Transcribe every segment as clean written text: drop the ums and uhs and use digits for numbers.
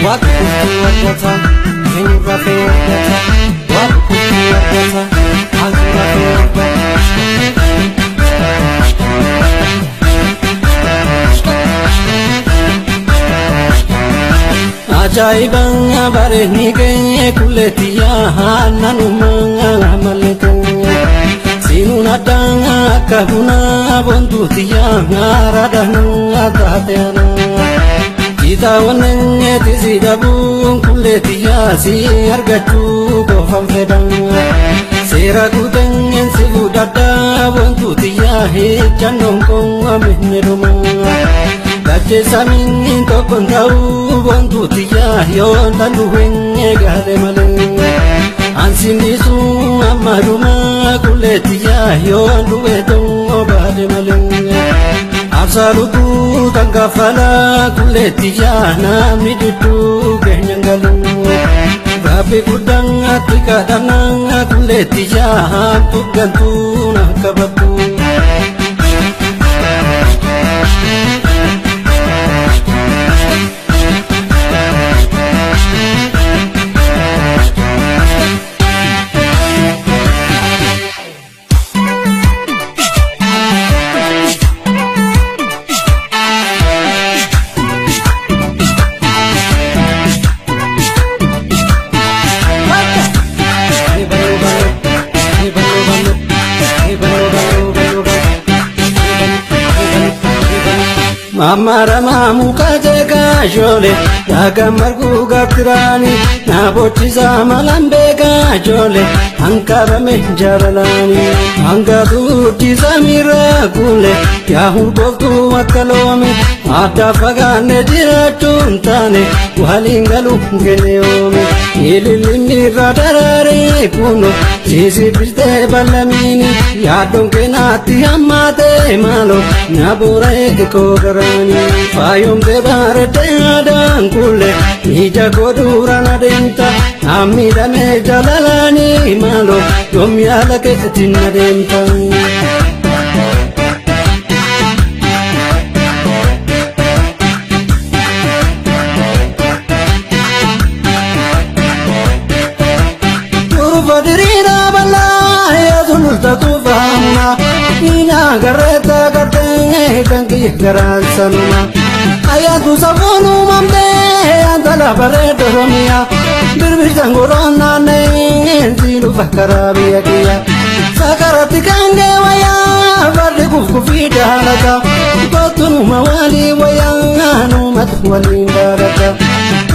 What could you want to can you wrap it? What could you want to how to wrap it? Ajaibang bare ni ke kuletiya nanumang malete sinu nadang kahuna bontu tiya ngaradang tatena kita waneng tisidabung kuletiya si argatu ko famfedang sera kutengen sigudada bontu tiya he chandong kong amineruma Bache samin to kontau bontu tiya yon tandu wenge gade maleng ansin disu amaruma kuletiya yon duwe tong obade maleng absalutu tangkafala kuletiya nami dutu kenyanggalung babe kudang atika danang kuletiya hantuk gantu nak kabapu Mamara muka jaga jole jaga margu gatrani na bochiza malambe ga jole ankara me jaralani anga duti zamira gule yahu botu makalome ada pagane diratuntane walingalu geneome ililini radarare kuno sisi biste balamini yadon kenati amate malo nabure ko Fayum de barete adan kule Nija kodurana denta Amida me jalalani malo Yomyala ke tina denta Tufadirina bala Ya zulta tufamna Ina gareta garte Kanki garasanuma Ayatu sabunu mamde Antala baredo romia Birbirjangurona ne Zilu fakarabiya kiya Sakarati kange waya Varde kufkufida halaka Kotunu mawali waya Numatu walindaraka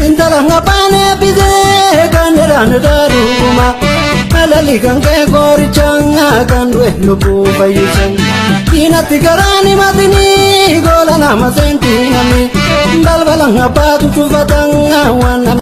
Intala ngapane bize Kanderane daruma Alali kange gorichanga Kandwe lupu bayisang Inati garani matini gola nama senti nami dal balang apa tu batang awan